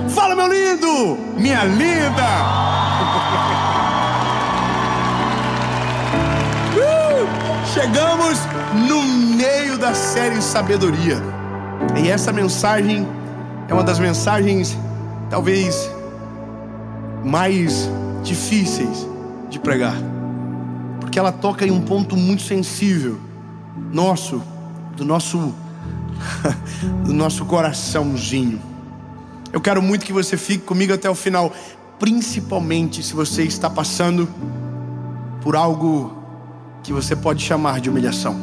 Fala, meu lindo, minha linda. Chegamos no meio da série Sabedoria. E essa mensagem é uma das mensagens talvez mais difíceis de pregar, porque ela toca em um ponto muito sensível do nosso coraçãozinho. Eu quero muito que você fique comigo até o final, principalmente se você está passando por algo que você pode chamar de humilhação.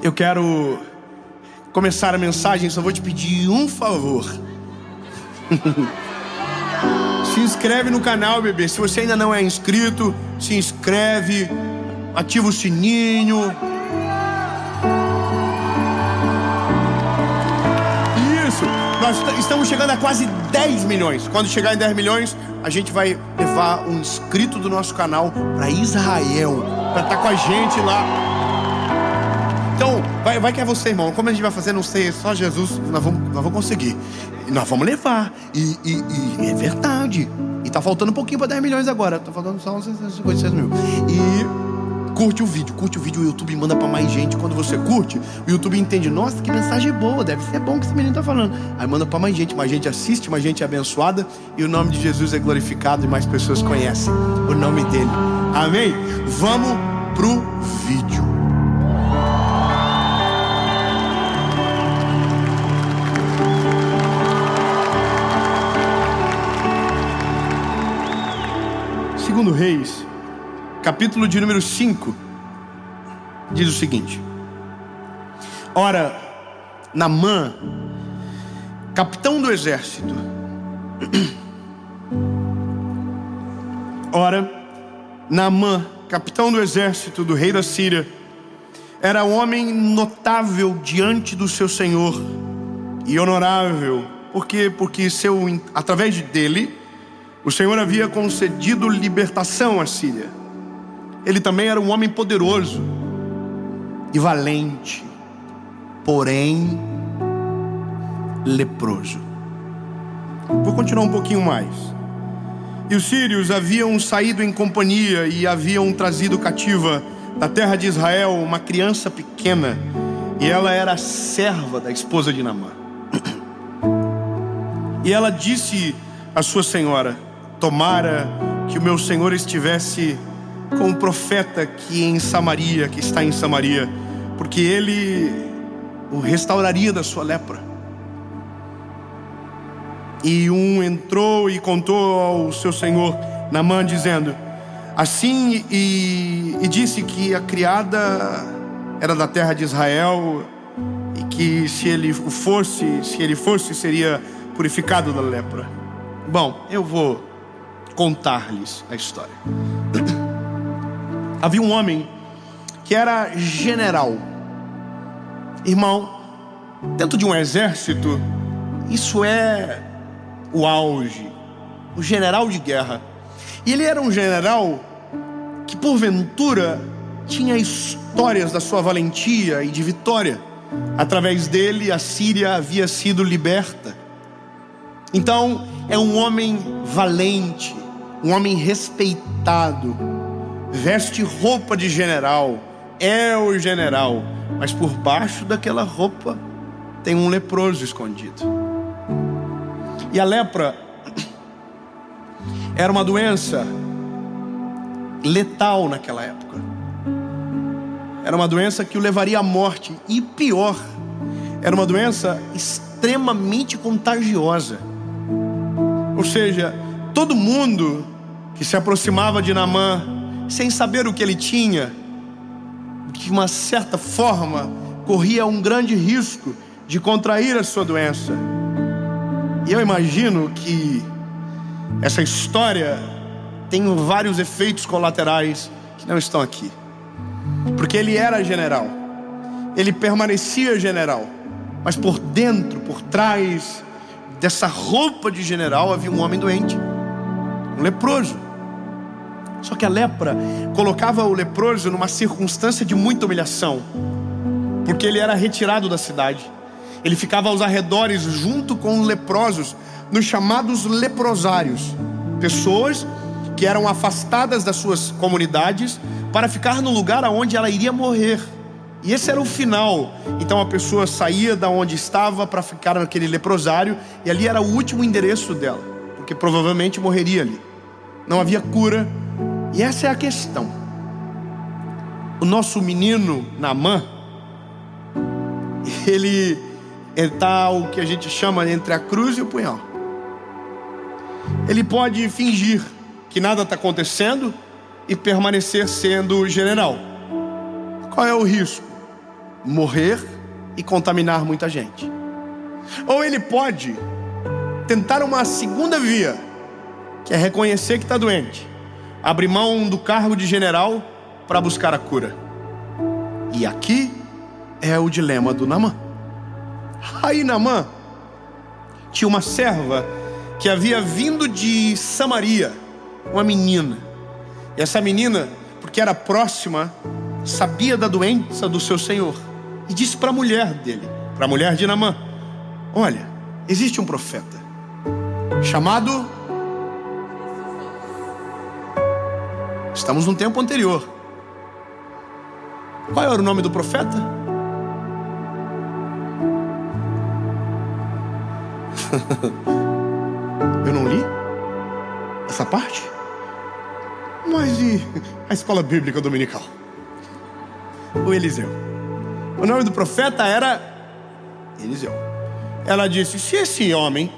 Eu quero começar a mensagem, só vou te pedir um favor. Se inscreve no canal, bebê. Se você ainda não é inscrito, se inscreve, ativa o sininho. Isso, nós estamos chegando a quase 10 milhões. Quando chegar em 10 milhões, a gente vai levar um inscrito do nosso canal para Israel, para estar com a gente lá. Então, vai que é você, irmão. Como a gente vai fazer, não sei, só Jesus, nós vamos conseguir. Nós vamos levar. E é verdade. E tá faltando um pouquinho para 10 milhões agora. Tá faltando só uns 56 mil. E curte o vídeo, o YouTube manda para mais gente. Quando você curte, o YouTube entende, nossa, que mensagem boa, deve ser bom que esse menino tá falando. Aí manda para mais gente assiste, mais gente é abençoada. E o nome de Jesus é glorificado e mais pessoas conhecem o nome dele. Amém? Vamos pro vídeo. Segundo Reis, capítulo de número 5, diz o seguinte: ora, Naamã, capitão do exército, do rei da Síria, era um homem notável diante do seu senhor e honorável, porque através dele o Senhor havia concedido libertação à Síria. Ele também era um homem poderoso e valente, porém leproso. Vou continuar um pouquinho mais. E os sírios haviam saído em companhia e haviam trazido cativa da terra de Israel uma criança pequena, e ela era serva da esposa de Naamã. E ela disse à sua senhora: tomara que o meu senhor estivesse com o profeta que está em Samaria, porque ele o restauraria da sua lepra. E um entrou e contou ao seu senhor Naamã, dizendo assim, e disse que a criada era da terra de Israel, e que se ele fosse, seria purificado da lepra. Bom, eu vou contar-lhes a história. Havia um homem que era general. Irmão, dentro de um exército, isso é o auge, o general de guerra. E ele era um general que porventura tinha histórias da sua valentia e de vitória. Através dele a Síria havia sido liberta. Então é um homem valente, um homem respeitado, veste roupa de general, é o general, mas por baixo daquela roupa tem um leproso escondido. E a lepra era uma doença letal naquela época. Era uma doença que o levaria à morte, e pior, era uma doença extremamente contagiosa. Ou seja, todo mundo que se aproximava de Naamã, sem saber o que ele tinha, de uma certa forma, corria um grande risco de contrair a sua doença. E eu imagino que essa história tem vários efeitos colaterais que não estão aqui. Porque ele era general, ele permanecia general, mas por dentro, por trás dessa roupa de general, havia um homem doente, um leproso. Só que a lepra colocava o leproso numa circunstância de muita humilhação, porque ele era retirado da cidade. Ele ficava aos arredores junto com os leprosos, nos chamados leprosários, pessoas que eram afastadas das suas comunidades para ficar no lugar aonde ela iria morrer. E esse era o final. Então a pessoa saía da onde estava para ficar naquele leprosário, e ali era o último endereço dela, porque provavelmente morreria ali. Não havia cura. E essa é a questão. O nosso menino Naamã, ele está o que a gente chama entre a cruz e o punhal. Ele pode fingir que nada está acontecendo e permanecer sendo general. Qual é o risco? Morrer e contaminar muita gente. Ou ele pode tentar uma segunda via, que é reconhecer que está doente, abrir mão do cargo de general para buscar a cura. E aqui é o dilema do Naamã. Aí Naamã tinha uma serva que havia vindo de Samaria, uma menina. E essa menina, porque era próxima, sabia da doença do seu senhor, e disse para a mulher dele, para a mulher de Naamã: olha, existe um profeta chamado... Estamos num tempo anterior. Qual era o nome do profeta? Eu não li essa parte. Mas e a escola bíblica dominical? O Eliseu. O nome do profeta era Eliseu. Ela disse: se esse homem,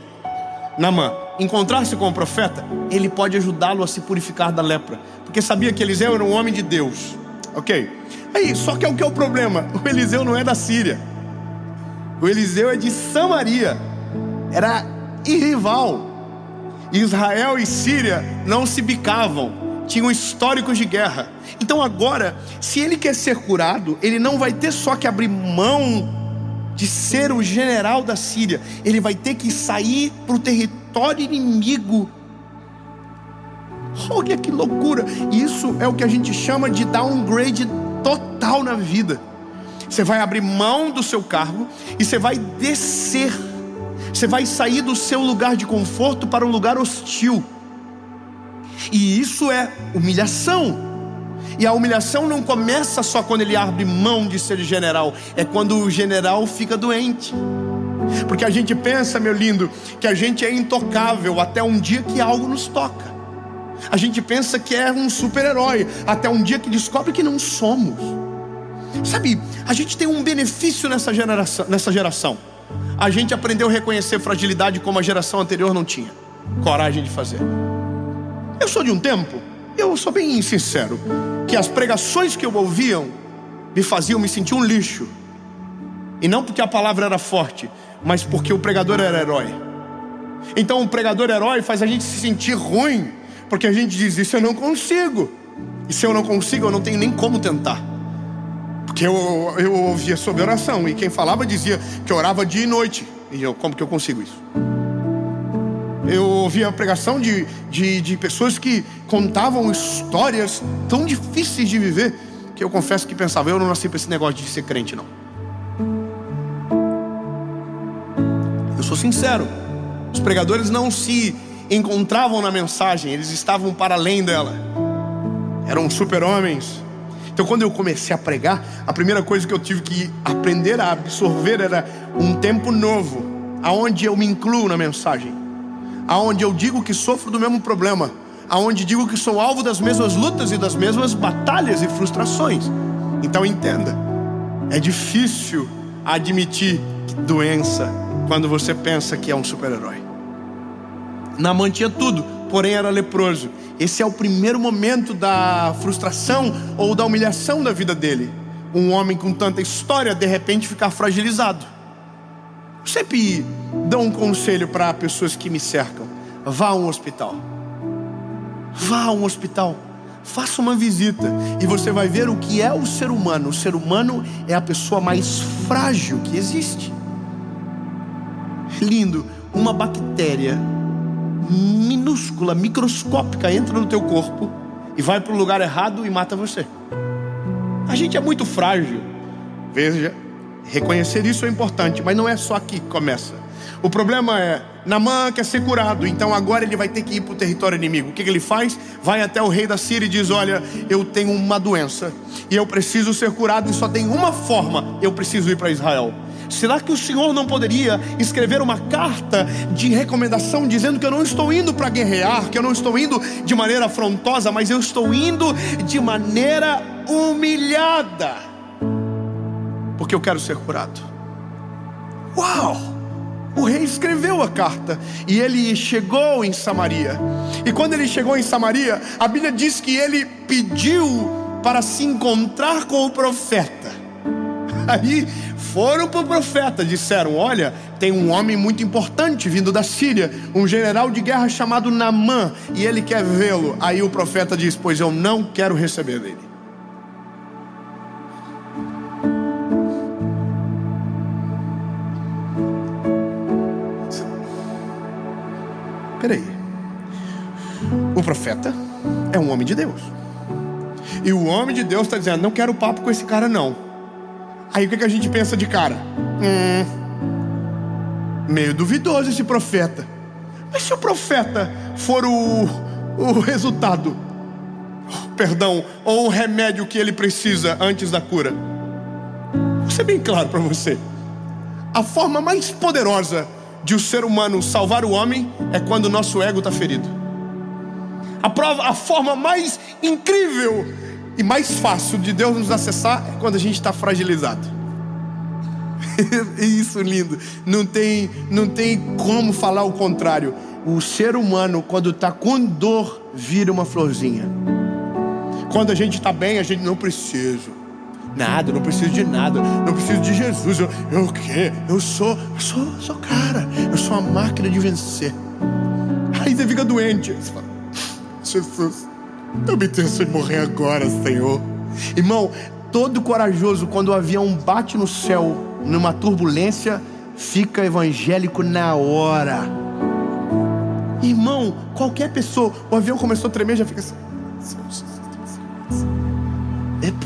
Naamã, encontrar-se com o profeta, ele pode ajudá-lo a se purificar da lepra, porque sabia que Eliseu era um homem de Deus. Ok. Aí, só que o que é o problema? O Eliseu não é da Síria. O Eliseu é de Samaria. Era irrival. Israel e Síria não se bicavam, tinham históricos de guerra. Então agora, se ele quer ser curado, ele não vai ter só que abrir mão de ser o general da Síria, ele vai ter que sair para o território inimigo. Olha que loucura. Isso é o que a gente chama de downgrade total na vida. Você vai abrir mão do seu cargo e você vai descer. Você vai sair do seu lugar de conforto para um lugar hostil. E isso é humilhação. E a humilhação não começa só quando ele abre mão de ser general. É quando o general fica doente. Porque a gente pensa, meu lindo, que a gente é intocável até um dia que algo nos toca. A gente pensa que é um super-herói até um dia que descobre que não somos. Sabe, a gente tem um benefício nessa geração. A gente aprendeu a reconhecer fragilidade como a geração anterior não tinha coragem de fazer. Eu sou de um tempo, eu sou bem sincero, que as pregações que eu ouvia me faziam me sentir um lixo. E não porque a palavra era forte, mas porque o pregador era herói. Então o pregador herói faz a gente se sentir ruim, porque a gente diz: isso eu não consigo. E se eu não consigo, eu não tenho nem como tentar. Porque eu ouvia sobre oração, e quem falava dizia que orava dia e noite. E eu, como que eu consigo isso? Eu ouvia a pregação de pessoas que contavam histórias tão difíceis de viver, que eu confesso que pensava: eu não nasci para esse negócio de ser crente, não. Eu sou sincero, os pregadores não se encontravam na mensagem, eles estavam para além dela. Eram super-homens. Então quando eu comecei a pregar, a primeira coisa que eu tive que aprender a absorver era um tempo novo, aonde eu me incluo na mensagem, aonde eu digo que sofro do mesmo problema, aonde digo que sou alvo das mesmas lutas e das mesmas batalhas e frustrações. Então entenda, é difícil admitir doença quando você pensa que é um super-herói. Naamã tinha tudo, porém era leproso. Esse é o primeiro momento da frustração ou da humilhação da vida dele. Um homem com tanta história, de repente ficar fragilizado. Eu sempre dou um conselho para pessoas que me cercam: vá a um hospital. Vá a um hospital, faça uma visita, e você vai ver o que é o ser humano. O ser humano é a pessoa mais frágil que existe. Lindo, uma bactéria minúscula, microscópica entra no teu corpo e vai para o lugar errado e mata você. A gente é muito frágil. Veja, reconhecer isso é importante, mas não é só aqui que começa. O problema é, Naamã quer ser curado, então agora ele vai ter que ir para o território inimigo. O que ele faz? Vai até o rei da Síria e diz: olha, eu tenho uma doença e eu preciso ser curado, e só tem uma forma: eu preciso ir para Israel. Será que o Senhor não poderia escrever uma carta de recomendação dizendo que eu não estou indo para guerrear, que eu não estou indo de maneira afrontosa, mas eu estou indo de maneira humilhada, porque eu quero ser curado? Uau! O rei escreveu a carta e ele chegou em Samaria. E quando ele chegou em Samaria, a Bíblia diz que ele pediu para se encontrar com o profeta. Aí foram para o profeta, disseram: olha, tem um homem muito importante vindo da Síria, um general de guerra chamado Naamã, e ele quer vê-lo. Aí o profeta diz: pois eu não quero receber dele. Peraí, o profeta é um homem de Deus, e o homem de Deus está dizendo: não quero papo com esse cara não. Aí o que a gente pensa de cara? Meio duvidoso esse profeta. Mas se o profeta for o resultado, ou o remédio que ele precisa antes da cura? Vou ser bem claro para você: a forma mais poderosa de o ser humano salvar o homem é quando o nosso ego está ferido. A forma mais incrível e mais fácil de Deus nos acessar é quando a gente está fragilizado. Isso lindo. Não tem como falar o contrário. O ser humano, quando está com dor, vira uma florzinha. Quando a gente está bem, a gente não precisa nada, não preciso de nada, não preciso de Jesus. Eu o quê? Eu sou cara, eu sou uma máquina de vencer. Aí você fica doente. Você fala: Jesus, eu me tenho de morrer agora, Senhor. Irmão, todo corajoso, quando o avião bate no céu, numa turbulência, fica evangélico na hora. Irmão, qualquer pessoa, o avião começou a tremer, já fica assim.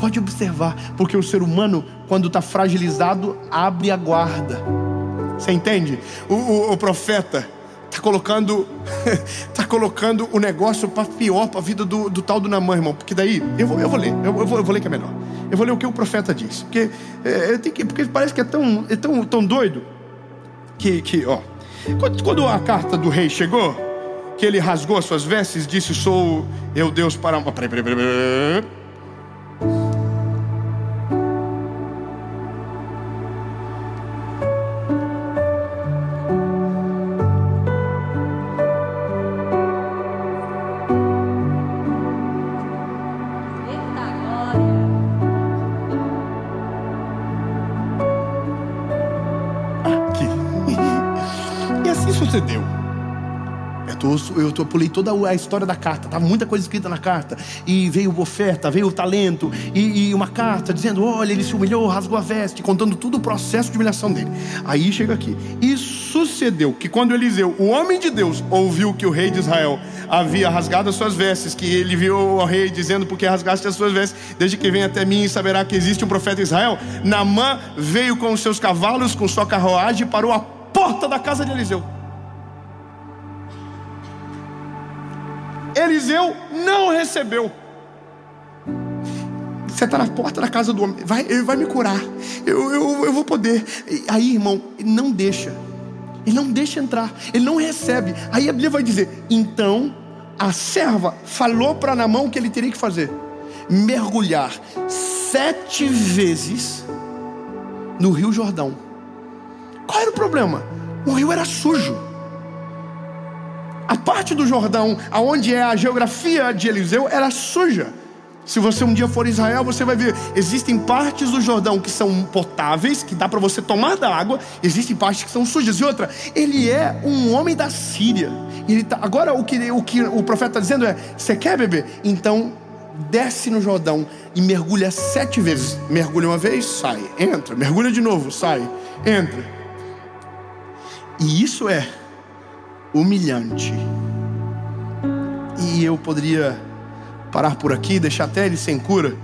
Pode observar, porque o ser humano, quando está fragilizado, abre a guarda. Você entende? O profeta está colocando o negócio para pior, para a vida do tal do Naamã, irmão. Porque daí, eu vou ler que é melhor. Eu vou ler o que o profeta diz, porque porque parece que é tão doido que ó, quando a carta do rei chegou, que ele rasgou as suas vestes, disse: sou eu Deus para... Peraí. Sucedeu. Eu pulei toda a história da carta. Tá muita coisa escrita na carta. E veio oferta, veio o talento, e uma carta dizendo: olha, ele se humilhou, rasgou a veste, contando todo o processo de humilhação dele. Aí chega aqui: e sucedeu que quando Eliseu, o homem de Deus, ouviu que o rei de Israel havia rasgado as suas vestes, que ele viu ao rei dizendo: por que rasgaste as suas vestes? Desde que vem até mim e saberá que existe um profeta em Israel. Naamã veio com os seus cavalos, com sua carruagem, e parou à porta da casa de Eliseu. Eliseu não recebeu. Você está na porta da casa do homem, ele vai me curar, eu vou poder. Aí, irmão, ele não deixa entrar, ele não recebe. Aí a Bíblia vai dizer: então a serva falou para Naamã o que ele teria que fazer: mergulhar 7 vezes no Rio Jordão. Qual era o problema? O rio era sujo. A parte do Jordão, aonde é a geografia de Eliseu, era suja. Se você um dia for a Israel, você vai ver, existem partes do Jordão que são potáveis, que dá para você tomar da água. Existem partes que são sujas. E outra, ele é um homem da Síria. Agora o que o profeta está dizendo é: você quer beber? Então desce no Jordão e mergulha 7 vezes. Mergulha uma vez, sai, entra. Mergulha de novo, sai, entra. E isso é humilhante. E eu poderia parar por aqui, deixar até ele sem cura,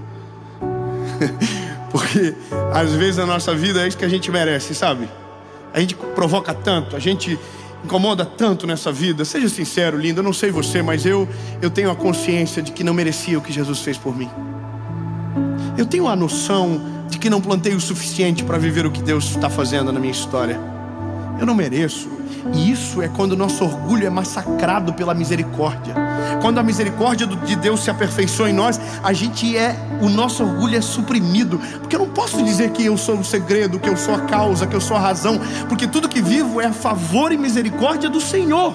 porque às vezes na nossa vida é isso que a gente merece, sabe? A gente provoca tanto, a gente incomoda tanto nessa vida. Seja sincero, lindo, eu não sei você, mas eu tenho a consciência de que não merecia o que Jesus fez por mim. Eu tenho a noção de que não plantei o suficiente para viver o que Deus está fazendo na minha história. Eu não mereço. E isso é quando o nosso orgulho é massacrado pela misericórdia. Quando a misericórdia de Deus se aperfeiçoa em nós, o nosso orgulho é suprimido. Porque eu não posso dizer que eu sou o segredo, que eu sou a causa, que eu sou a razão, porque tudo que vivo é a favor e misericórdia do Senhor.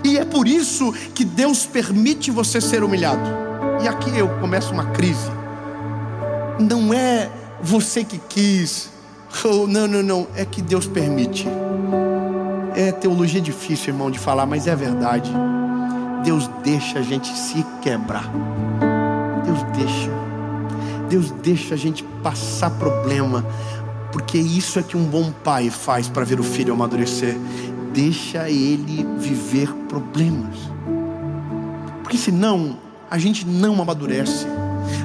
E é por isso que Deus permite você ser humilhado. E aqui eu começo uma crise. Não é você que quis, não, é que Deus permite. É teologia difícil, irmão, de falar, mas é verdade. Deus deixa a gente se quebrar. Deus deixa a gente passar problema, porque isso é que um bom pai faz para ver o filho amadurecer. Deixa ele viver problemas, porque senão a gente não amadurece.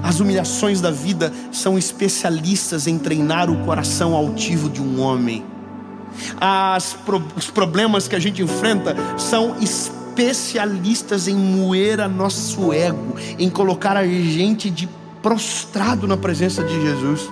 As humilhações da vida são especialistas em treinar o coração altivo de um homem. Os problemas que a gente enfrenta são especialistas em moer nosso ego, em colocar a gente prostrado na presença de Jesus.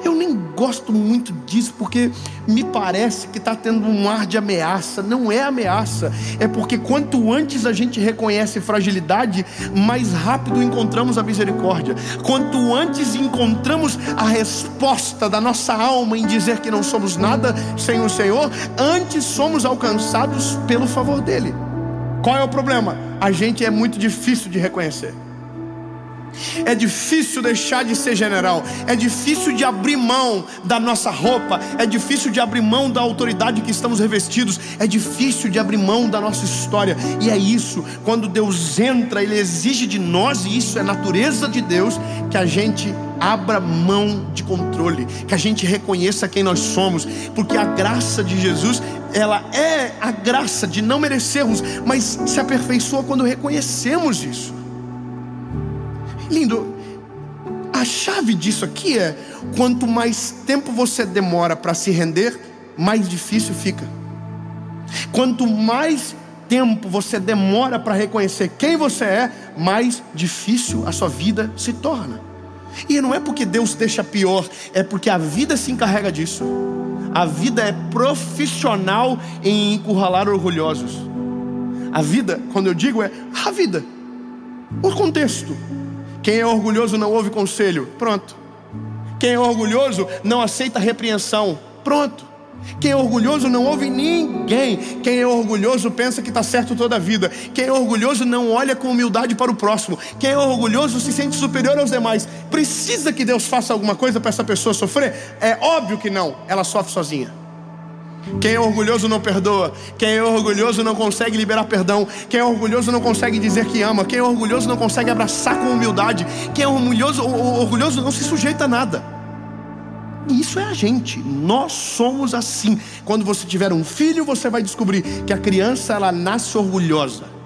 Eu nem gosto muito disso, porque me parece que está tendo um ar de ameaça. Não é ameaça, é porque quanto antes a gente reconhece fragilidade, mais rápido encontramos a misericórdia. Quanto antes encontramos a resposta da nossa alma em dizer que não somos nada sem o Senhor, antes somos alcançados pelo favor dele. Qual é o problema? A gente é muito difícil de reconhecer. É difícil deixar de ser general. É difícil de abrir mão da nossa roupa. É difícil de abrir mão da autoridade que estamos revestidos. É difícil de abrir mão da nossa história. E é isso, quando Deus entra, Ele exige de nós, e isso é natureza de Deus, que a gente abra mão de controle, que a gente reconheça quem nós somos. Porque a graça de Jesus, ela é a graça de não merecermos, mas se aperfeiçoa quando reconhecemos isso. Lindo, a chave disso aqui é: quanto mais tempo você demora para se render, mais difícil fica. Quanto mais tempo você demora para reconhecer quem você é, mais difícil a sua vida se torna. E não é porque Deus deixa pior, é porque a vida se encarrega disso. A vida é profissional em encurralar orgulhosos. A vida, quando eu digo, é a vida, o contexto. Quem é orgulhoso não ouve conselho, pronto. Quem é orgulhoso não aceita repreensão, pronto. Quem é orgulhoso não ouve ninguém. Quem é orgulhoso pensa que está certo toda a vida. Quem é orgulhoso não olha com humildade para o próximo. Quem é orgulhoso se sente superior aos demais. Precisa que Deus faça alguma coisa para essa pessoa sofrer? É óbvio que não, ela sofre sozinha. Quem é orgulhoso não perdoa. Quem é orgulhoso não consegue liberar perdão. Quem é orgulhoso não consegue dizer que ama. Quem é orgulhoso não consegue abraçar com humildade. Quem é orgulhoso não se sujeita a nada. E isso é a gente. Nós somos assim. Quando você tiver um filho, você vai descobrir que a criança, ela nasce orgulhosa.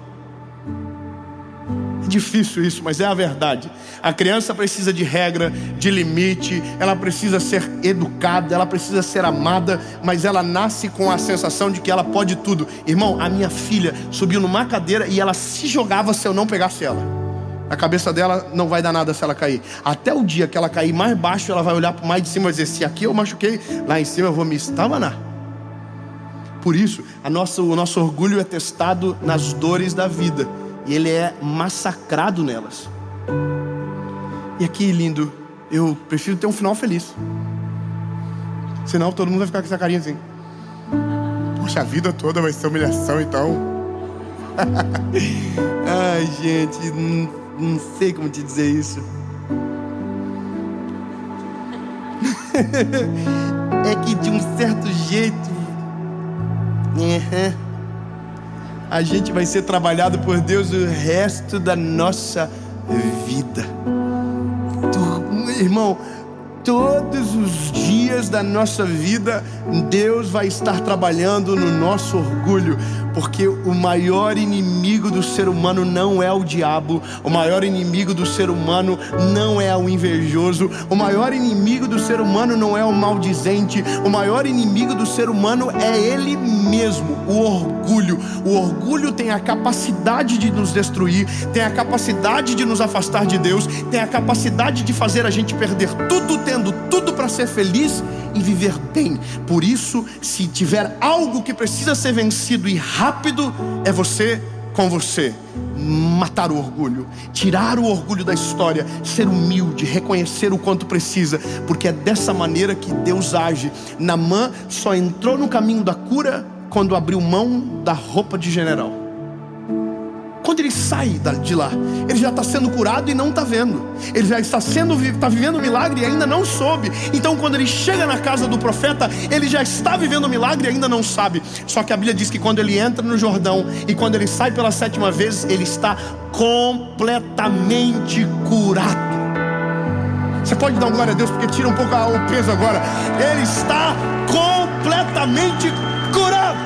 É difícil isso, mas é a verdade. A criança precisa de regra, de limite. Ela precisa ser educada, ela precisa ser amada, mas ela nasce com a sensação de que ela pode tudo. Irmão, a minha filha subiu numa cadeira e ela se jogava se eu não pegasse ela. A cabeça dela não vai dar nada se ela cair. Até o dia que ela cair mais baixo, ela vai olhar para mais de cima e dizer: se aqui eu machuquei, lá em cima eu vou me estamanar. Por isso, o nosso orgulho é testado nas dores da vida, e ele é massacrado nelas. E aqui, lindo, eu prefiro ter um final feliz. Senão todo mundo vai ficar com essa carinha assim: poxa, a vida toda vai ser humilhação, então. Ai, gente, não sei como te dizer isso. É que de um certo jeito, a gente vai ser trabalhado por Deus o resto da nossa vida. Irmão, todos os dias da nossa vida, Deus vai estar trabalhando no nosso orgulho, porque o maior inimigo do ser humano não é o diabo, o maior inimigo do ser humano não é o invejoso, o maior inimigo do ser humano não é o maldizente, o maior inimigo do ser humano é ele mesmo, o orgulho. O orgulho tem a capacidade de nos destruir, tem a capacidade de nos afastar de Deus, tem a capacidade de fazer a gente perder tudo, tendo tudo para ser feliz e viver bem. Por isso, se tiver algo que precisa ser vencido e rápido, é você com você. Matar o orgulho, tirar o orgulho da história, ser humilde, reconhecer o quanto precisa, porque é dessa maneira que Deus age. Naamã só entrou no caminho da cura quando abriu mão da roupa de general. Quando ele sai de lá, ele já está sendo curado e não está vendo. Ele já está vivendo o milagre e ainda não soube. Então quando ele chega na casa do profeta, ele já está vivendo o milagre e ainda não sabe. Só que a Bíblia diz que quando ele entra no Jordão e quando ele sai pela 7ª vez, ele está completamente curado. Você pode dar uma glória a Deus, porque tira um pouco o peso agora. Ele está completamente curado.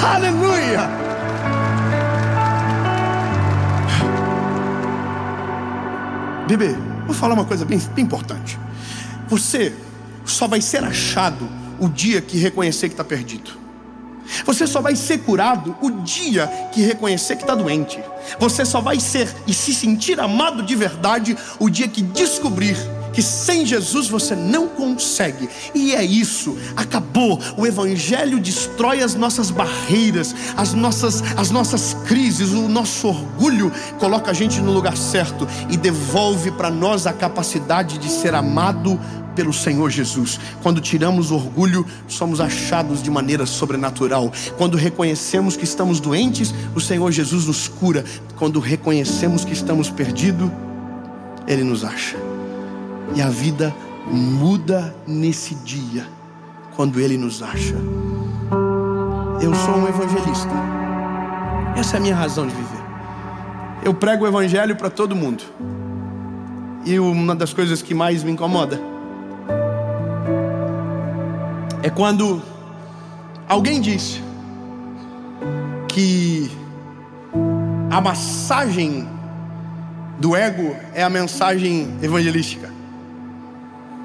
Aleluia! Bebê, vou falar uma coisa bem importante. Você só vai ser achado o dia que reconhecer que está perdido. Você só vai ser curado o dia que reconhecer que está doente. Você só vai ser e se sentir amado de verdade o dia que descobrir que sem Jesus você não consegue. E é isso, acabou. O Evangelho destrói as nossas barreiras, as nossas crises, o nosso orgulho, coloca a gente no lugar certo e devolve para nós a capacidade de ser amado pelo Senhor Jesus. Quando tiramos o orgulho, somos achados de maneira sobrenatural. Quando reconhecemos que estamos doentes, o Senhor Jesus nos cura. Quando reconhecemos que estamos perdidos, Ele nos acha. E a vida muda nesse dia, quando Ele nos acha. Eu sou um evangelista. Essa é a minha razão de viver. Eu prego o Evangelho para todo mundo. E uma das coisas que mais me incomoda é quando alguém diz que a massagem do ego é a mensagem evangelística.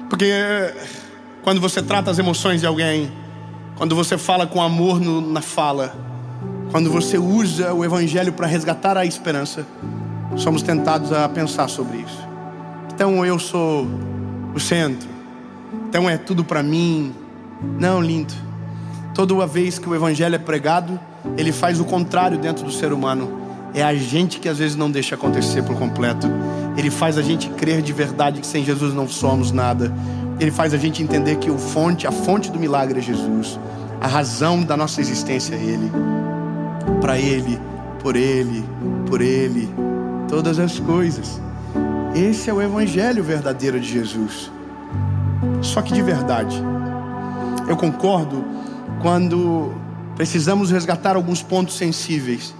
Porque quando você trata as emoções de alguém, quando você fala com amor na fala, quando você usa o Evangelho para resgatar a esperança, somos tentados a pensar sobre isso. Então eu sou o centro, então é tudo para mim. Não, lindo. Toda vez que o Evangelho é pregado, ele faz o contrário dentro do ser humano. É a gente que às vezes não deixa acontecer por completo. Ele faz a gente crer de verdade que sem Jesus não somos nada. Ele faz a gente entender que a fonte do milagre é Jesus. A razão da nossa existência é Ele. Para Ele, por Ele, por Ele, todas as coisas. Esse é o Evangelho verdadeiro de Jesus. Só que de verdade, eu concordo quando precisamos resgatar alguns pontos sensíveis.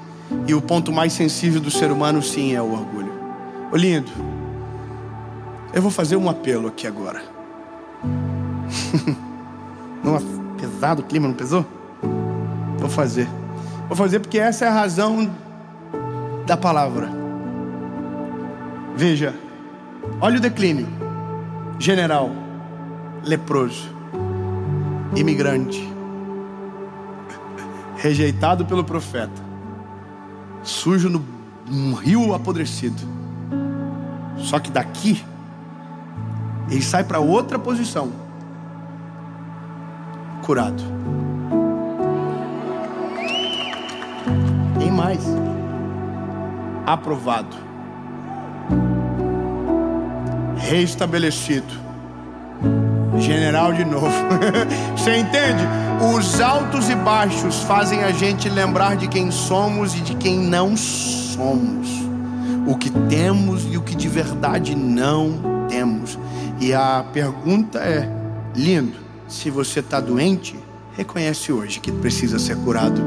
E o ponto mais sensível do ser humano, sim, é o orgulho. Ô lindo, eu vou fazer um apelo aqui agora. Nossa, pesado o clima, não pesou? Vou fazer porque essa é a razão da palavra. Veja, olha o declínio. General, leproso, imigrante, rejeitado pelo profeta, sujo num rio apodrecido. Só que daqui ele sai para outra posição, curado. Tem mais, aprovado, reestabelecido, general de novo. Você entende? Os altos e baixos fazem a gente lembrar de quem somos e de quem não somos, o que temos e o que de verdade não temos. E a pergunta é, lindo, se você está doente, reconhece hoje que precisa ser curado.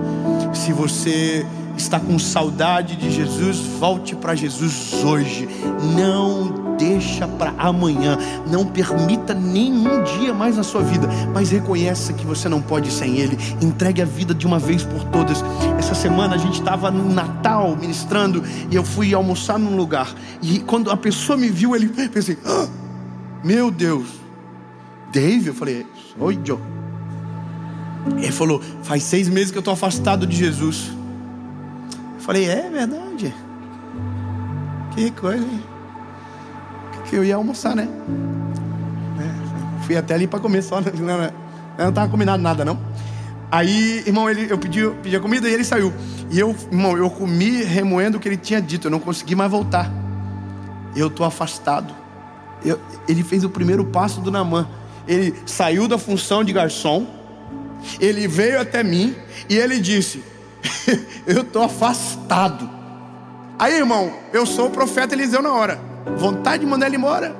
Se você está com saudade de Jesus, volte para Jesus hoje. Não deixa para amanhã. Não permita nenhum dia mais na sua vida, mas reconheça que você não pode ir sem Ele. Entregue a vida de uma vez por todas. Essa semana a gente estava no Natal ministrando e eu fui almoçar num lugar. E quando a pessoa me viu, ele pensei, meu Deus, Dave? Eu falei, oi, Joe. Ele falou, faz 6 meses que eu estou afastado de Jesus. Eu falei, é verdade? Que coisa, hein? Que eu ia almoçar, né? Fui até ali para comer só, não estava combinado nada, não. Aí, irmão, eu pedi a comida e ele saiu. E eu comi remoendo o que ele tinha dito. Eu não consegui mais voltar. Eu estou afastado. Ele fez o primeiro passo do Naamã. Ele saiu da função de garçom. Ele veio até mim e ele disse, eu estou afastado. Aí, irmão, eu sou o profeta Eliseu na hora. Vontade de mandar ele embora.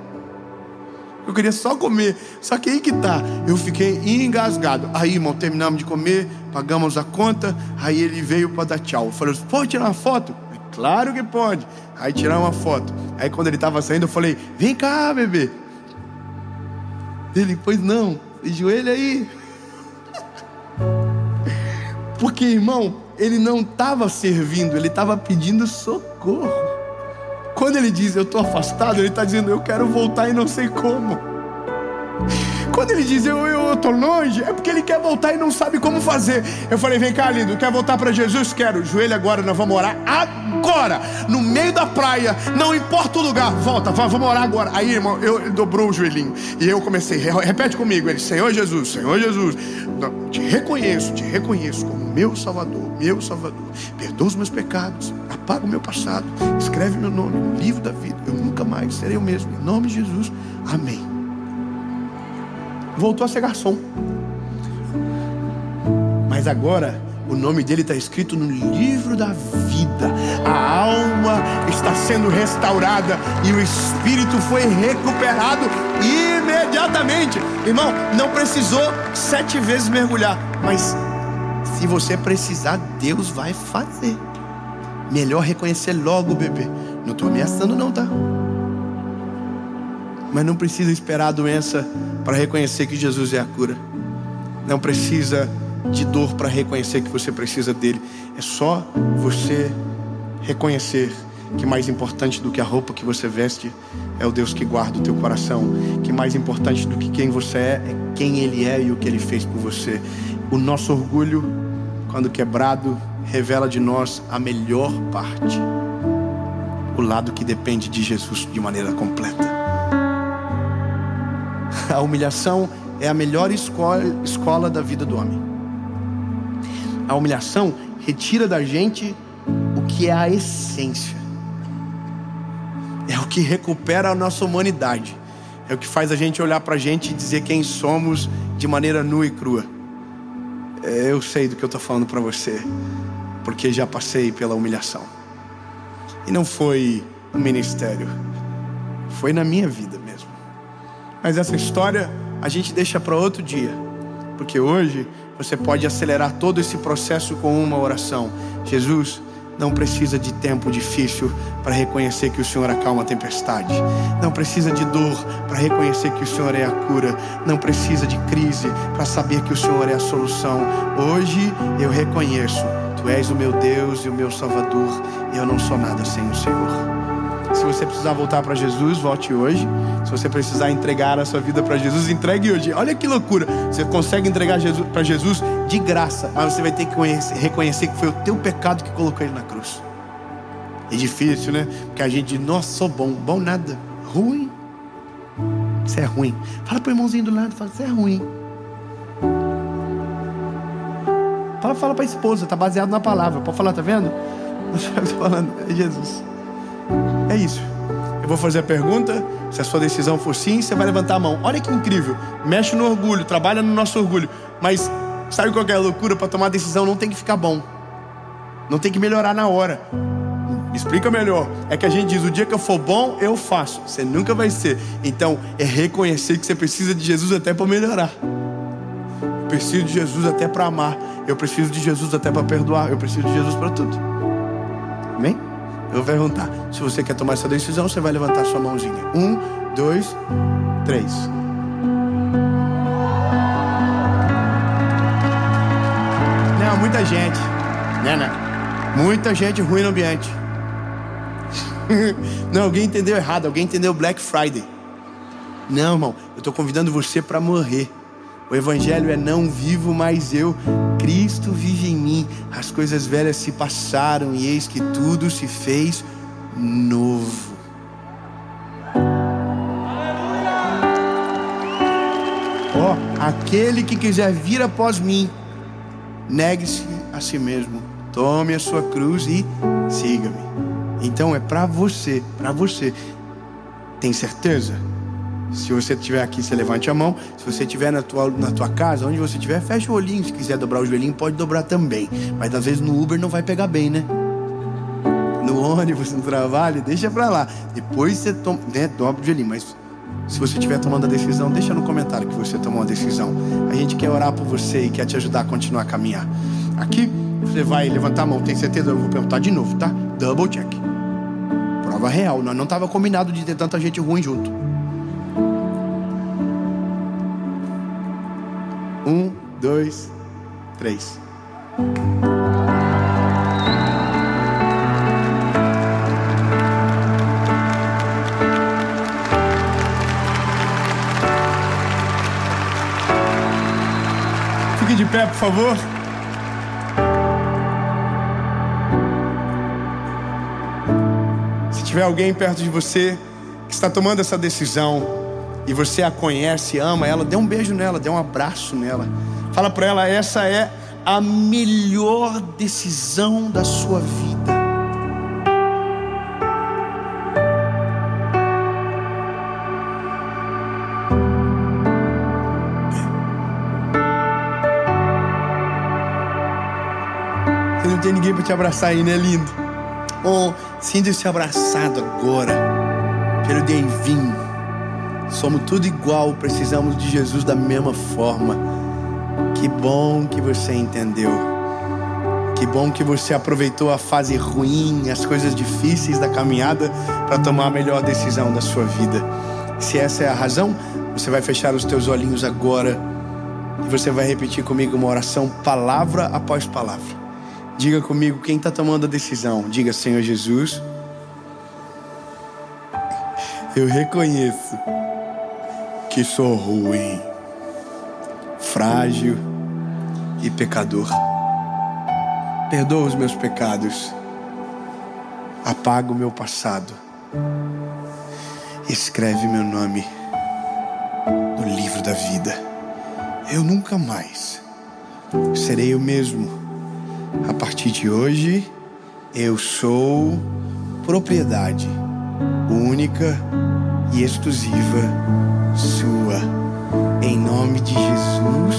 Eu queria só comer. Só que aí que tá, eu fiquei engasgado. Aí, irmão, terminamos de comer, pagamos a conta. Aí ele veio para dar tchau. Eu falei, pode tirar uma foto? Claro que pode. Aí tirar uma foto. Aí quando ele estava saindo, eu falei, vem cá, bebê. Ele, pois não, ajoelha aí. Porque, irmão, ele não estava servindo, ele estava pedindo socorro. Quando ele diz, eu estou afastado, ele está dizendo, eu quero voltar e não sei como. Quando ele diz, eu estou longe, é porque ele quer voltar e não sabe como fazer. Eu falei, vem cá, lindo, quer voltar para Jesus? Quero. Joelho agora, nós vamos orar agora, no meio da praia, não importa o lugar. Volta, vamos orar agora. Aí, irmão, ele dobrou o joelhinho e eu comecei, repete comigo, ele, Senhor Jesus, te reconheço como meu Salvador, perdoa os meus pecados, apaga o meu passado, escreve meu nome no livro da vida, eu nunca mais serei o mesmo, em nome de Jesus, amém. Voltou a ser garçom. Mas agora o nome dele está escrito no livro da vida. A alma está sendo restaurada e o espírito foi recuperado imediatamente. Irmão, não precisou 7 vezes mergulhar, mas se você precisar, Deus vai fazer. Melhor reconhecer logo, bebê. Não estou ameaçando não, tá? Mas não precisa esperar a doença para reconhecer que Jesus é a cura. Não precisa de dor para reconhecer que você precisa dele. É só você reconhecer que mais importante do que a roupa que você veste é o Deus que guarda o teu coração. Que mais importante do que quem você é quem ele é e o que ele fez por você. O nosso orgulho, quando quebrado, revela de nós a melhor parte. O lado que depende de Jesus de maneira completa. A humilhação é a melhor escola da vida do homem. A humilhação retira da gente o que é a essência. É o que recupera a nossa humanidade. É o que faz a gente olhar pra gente e dizer quem somos de maneira nua e crua. Eu sei do que eu tô falando pra você, porque já passei pela humilhação. E não foi no ministério, foi na minha vida mesmo. Mas essa história a gente deixa para outro dia, porque hoje você pode acelerar todo esse processo com uma oração. Jesus não precisa de tempo difícil para reconhecer que o Senhor acalma a tempestade. Não precisa de dor para reconhecer que o Senhor é a cura. Não precisa de crise para saber que o Senhor é a solução. Hoje eu reconheço, Tu és o meu Deus e o meu Salvador, e eu não sou nada sem o Senhor. Se você precisar voltar para Jesus, volte hoje. Se você precisar entregar a sua vida para Jesus, entregue hoje. Olha que loucura. Você consegue entregar para Jesus de graça, mas você vai ter que reconhecer que foi o teu pecado que colocou ele na cruz. É difícil, né? Porque a gente diz, nossa, sou bom. Bom nada. Ruim. Você é ruim. Fala pro irmãozinho do lado, fala, você é ruim. Fala pra esposa, tá baseado na palavra. Pode falar, tá vendo? Eu tô falando, é Jesus. É isso. Eu vou fazer a pergunta. Se a sua decisão for sim, você vai levantar a mão. Olha que incrível. Mexe no orgulho, trabalha no nosso orgulho. Mas sabe qual que é a loucura? Para tomar decisão não tem que ficar bom. Não tem que melhorar na hora. Explica melhor. É que a gente diz, o dia que eu for bom, eu faço. Você nunca vai ser. Então, é reconhecer que você precisa de Jesus até para melhorar. Eu preciso de Jesus até para amar. Eu preciso de Jesus até para perdoar. Eu preciso de Jesus para tudo. Amém? Eu vou perguntar. Se você quer tomar essa decisão, você vai levantar sua mãozinha. 1, 2, 3. Não, muita gente. Não. Muita gente ruim no ambiente. Não, alguém entendeu errado. Alguém entendeu Black Friday. Não, irmão. Eu estou convidando você para morrer. O evangelho é não vivo mais eu, Cristo vive em mim. As coisas velhas se passaram e eis que tudo se fez novo. Ó, aquele que quiser vir após mim, negue-se a si mesmo, tome a sua cruz e siga-me. Então é para você, Tem certeza? Se você estiver aqui, você levante a mão. Se você estiver na tua casa, onde você estiver, fecha o olhinho. Se quiser dobrar o joelhinho, pode dobrar também. Mas às vezes no Uber não vai pegar bem, né? No ônibus, no trabalho, deixa pra lá. Depois você dobra o joelhinho. Mas se você estiver tomando a decisão, deixa no comentário que você tomou a decisão. A gente quer orar por você e quer te ajudar a continuar a caminhar. Aqui, você vai levantar a mão. Tem certeza? Eu vou perguntar de novo, tá? Double check. Prova real. Nós não estava combinado de ter tanta gente ruim junto. 1, 2, 3. Fique de pé, por favor. Se tiver alguém perto de você que está tomando essa decisão e você a conhece, ama ela, dê um beijo nela, dê um abraço nela. Fala para ela, essa é a melhor decisão da sua vida. Você não tem ninguém para te abraçar aí, né, lindo? Oh, sinta-se abraçado agora pelo Divino. Somos tudo igual, precisamos de Jesus da mesma forma. Que bom que você entendeu. Que bom que você aproveitou a fase ruim, as coisas difíceis da caminhada para tomar a melhor decisão da sua vida. Se essa é a razão, você vai fechar os teus olhinhos agora e você vai repetir comigo uma oração, palavra após palavra. Diga comigo quem está tomando a decisão. Diga, Senhor Jesus, eu reconheço que sou ruim, frágil e pecador. Perdoa os meus pecados, apaga o meu passado, escreve meu nome no livro da vida. Eu nunca mais serei o mesmo. A partir de hoje, eu sou propriedade única e exclusiva sua. Em nome de Jesus.